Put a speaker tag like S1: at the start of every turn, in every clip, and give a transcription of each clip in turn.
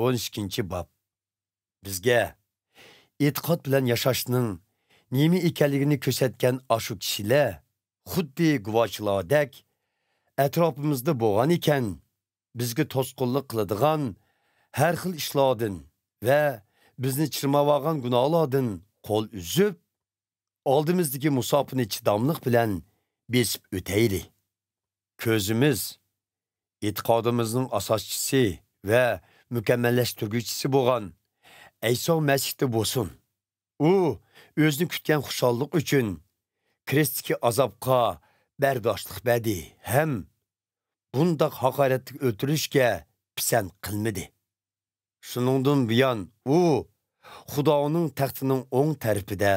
S1: 12 bob. Bizga e'tiqod bilan yashashning nima ekanligini ko'rsatgan ashu kishilar xuddi guvohchilardek atrofimizda bo'lgan ekan, bizga to'sqinlik qiladigan har xil ishlardan va bizni chirmavagan gunohlardan qo'l uzib, oldimizdagi musofirni chidamliq bilan besib o'tayli. Ko'zimiz e'tiqodimizning asoschisi va mukammallashtiruvchisi bo'lgan Ayso Masihda bo'lsin. U o'zini kutgan xushallik uchun krestdagi azobga bardoshlik berdi ham bundaq haqoratli o'tirishga pisand qilmadi. Shuningdan buyon u Xudoning taxtining o'ng tarafida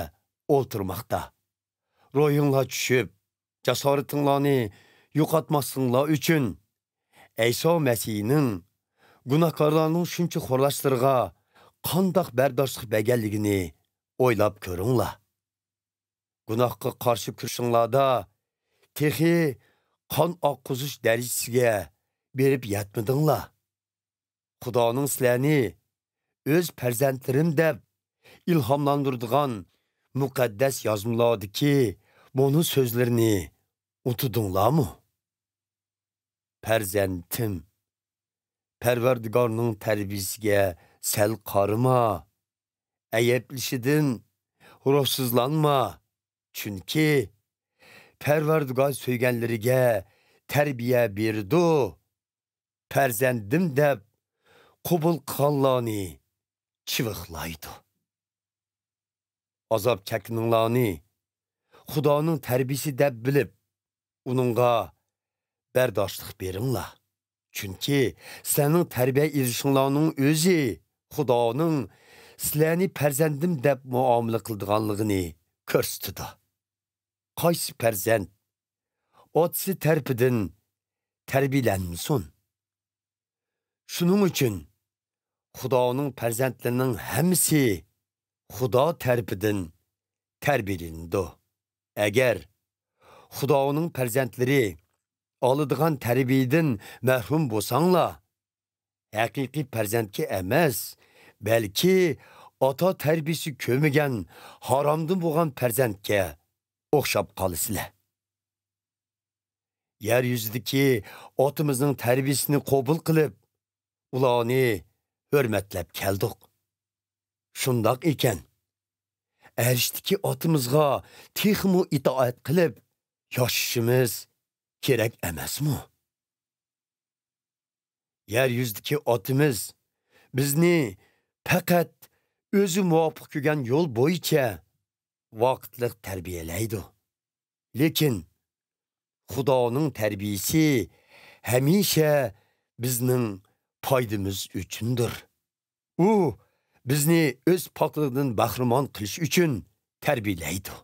S1: o'tirmoqda. Ro'yinglar tushib, jasoratinglarni yo'qotmasinglar uchun Ayso Masihning gunohkorlarning shuncha xo'rlashlariga qandoq bardoshlik berganligini o'ylab ko'ringlar. Gunohga qarshi kurashinglarda texi qon oqquzish darajasiga berib yetmadinglar. Xudoning sizlarni o'z farzandlarim deb ilhomlantiradigan muqaddas yozmalardagi bunu so'zlarini unutdinglarmi? Farzandim, Parvardigorning tarbiyasiga sal qarama, ayeplishidan ruhsizlanma. Chunki Parvardigor so'yganlariga tarbiya berdi. Farzandim deb qabul qilganlarni chiviqlaydi. Azob chekkininglarni Xudoning tarbiyasi deb bilib, uningga bardoshlik beringlar. Chunki sening tarbiya erishinglarning o'zi Xudoning sizlarni farzandim deb muomala qildiganligini ko'rsatdi. Qaysi farzand otasi tarafidan tarbiyalanmasin? Shuning uchun Xudoning farzandlarining hammasi Xudo tarafidan tarbiyalandi. Agar Xudoning farzandlari oladigan tarbiyadan mahrum bo'lsanglar, haqiqiy farzandga emas, balki ota tarbiyasi ko'magan haromdan bo'lgan farzandga o'xshab qolasizlar. Yer yuzidagi otamizning tarbiyasini qabul qilib, ularni hurmatlab keldik. Shundoq ekan, arishdagi otamizga texmu itoat qilib yashashimiz kerak emasmi? Yer yuzidagi otamiz bizni faqat o'zi muvofiq ko'rgan yo'l bo'yicha vaqtliq tarbiyalaydi. Lekin Xudoning tarbiyasi hamisha bizning foydamiz uchundir. U bizni o'z pokligidan bahramon qilish uchun tarbiyalaydi.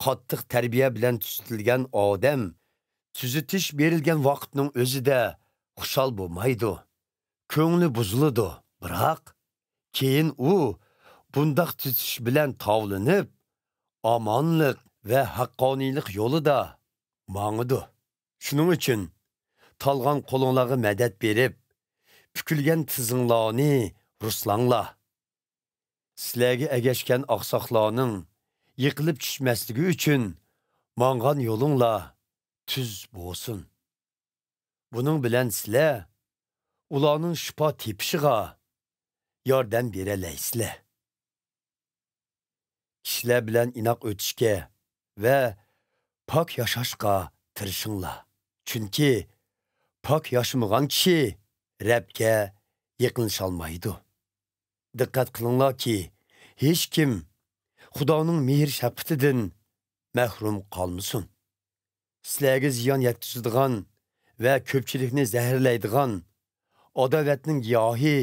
S1: Qattiq tarbiya bilan tuzitilgan odam tuzitish berilgan vaqtning o'zida xushal bo'lmaydi. Ko'ngli buziladi. Biroq keyin u bundaq tuzitish bilan tavlinib, omonlik va haqqoniylik yo'lida mangidi. Shuning uchun talgan qo'linglarga madad berib, pukilgan tizinglarni ruslanglar. Sizlarga agashgan oqsoqlarning yiqilib tushmasligi uchun mangan yo'linglar tuz bo'lsin. Buning bilan sizlar ularning shifo tepishiga yordam beralaysizlar. Kishilar bilan inoq o'tishga va pok yashashga tirishinglar. Chunki pok yashamagan kishi Rabga yaqinlasholmaydi. Diqqat qilinglarki, hech kim Xudoning mehr shafqatidan mahrum qolmasin. Sizlarga ziyon yetkazadigan va ko'pchilikni zaharlaydigan adovatning giyohi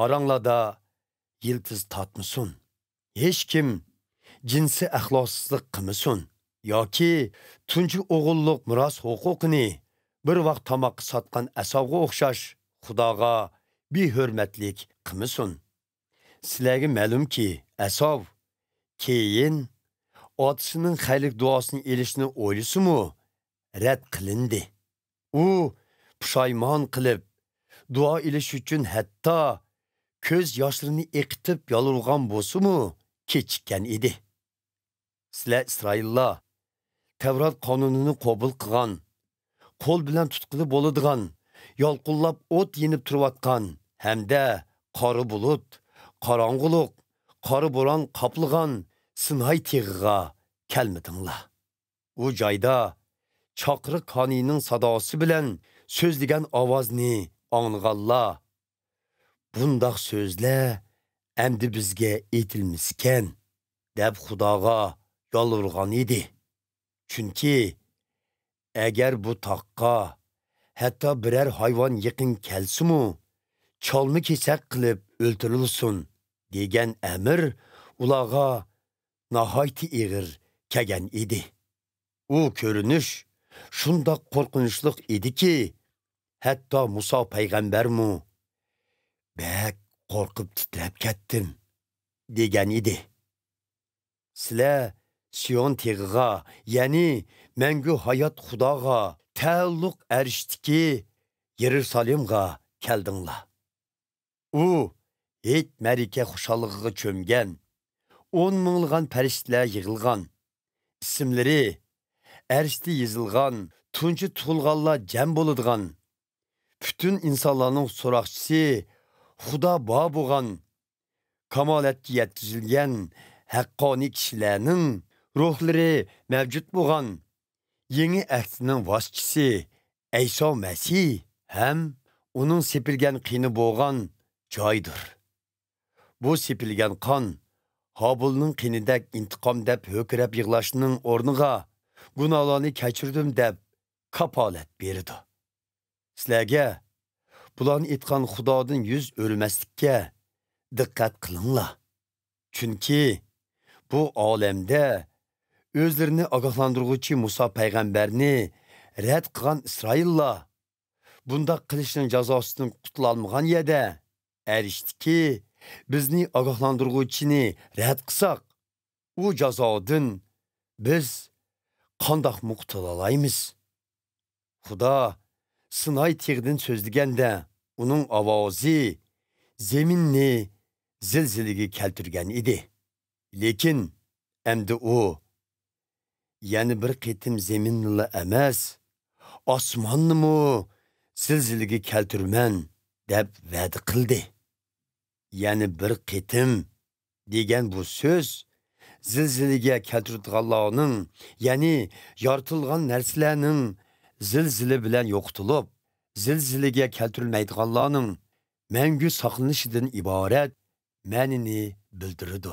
S1: oranglarda yiltiz tatmasin. Hech kim jinsi axloqsizlik qilmasin yoki tunji o'g'illik miros huquqini bir vaqt tomoqqa sotgan asovga o'xshash Xudoga behurmatlik qilmasin. Sizlarga ma'lumki, Asov keyin otasining xaylik duosini elishni o'ylasimu rad qilindi. U pushaymon qilib, Dua ilish uchun hatto ko'z yoshlarini eqitib yolurgan bo'lsa-mu, kechikkan edi. Sizlar Isroillar Tevrat qonunini qabul qilgan, qo'l bilan tutqili bo'ladigan, yolqinlab o't yenib turayotgan hamda qora bulut, qorong'uliq, qora bo'ron qoplagan Sinay teg'iga kelmadinglar. U joyda chaqiriq qonining sadosi bilan so'zlagan ovozni anglaganlar. Bundaq so'zlar endi bizga aytilmiskan deb Xudoga yolvurgan edi. Chunki agar bu taqqa hatto biror hayvon yaqin kelsa-mu, cholni kesak qilib o'ltirilsin degan amr ularga nihoyat ig'ir kelgan edi. U ko'rinish shundoq qo'rqinchli ediki, hatto Musa payg'ambarmu bak qo'rqib titrab ketdim degan edi. Sizlar Sion teg'iga, ya'ni mangu hayot Xudoga ta'alluq arishdiki Yerusalimga keldinglar. U hech marika xushalligiga cho'mgan, 10 minglagan farishtalar yig'ilgan, ismlari arishda yozilgan, tunchi tug'ilganlar jam bo'ladigan, butun insonlarning so'roqchisi Xudo bor bo'lgan, kamolatga yetkazilgan haqqoniy kishilarning ruhlari mavjud bo'lgan, yangi ahdning vositchisi Ayso Masih ham uning sepilgan qini bo'lgan joydir. Bu sepilgan qon Habilning qinidek intiqom deb ho'kirab yig'lashning o'rniga gunohlarni kechirdim deb kapolat berdi. Sizlarga bularni aytgan Xudodan yuz o'rmaslikka diqqat qilinglar. Chunki bu olamda o'zlarini ogohlantiruvchi Musa payg'ambarni rad qilgan Isroillar bunda qilishning jazosidan qutulolmagan yerda erishdiki, bizni ogohlantiruvchini rad qilsak, u jazodan biz qandoq qutulaymiz? Xudo Sinay teg'idan so'zlaganda uning ovozi zaminni zilzilaga keltirgan edi. Lekin endi u yana bir qitim zaminni emas, osmonni zilzilaga keltirman deb va'da qildi. Yani bir qitim degan bu so'z zilzilaga keltirganlarning, ya'ni yoritilgan narsalarning zilzila bilan yo'qotilib, zilzilaga keltirilmaydiganlarning mangu saqlanishidan iborat ma'nini bildiradi.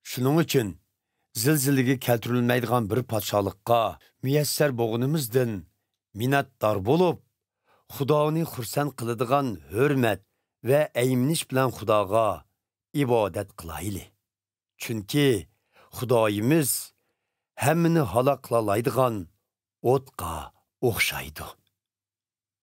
S1: Shuning uchun zilzilaga keltirilmaydigan bir podshohlikqa muyassar bo'lganimizdan minnatdor bo'lib, Xudoni xursand qiladigan hurmat ve eğimniş bilen Xudoga ibadet qilayli. Chunki Xudoyimiz hemmini halak qılalaydigan o'tqa o'xshaydi.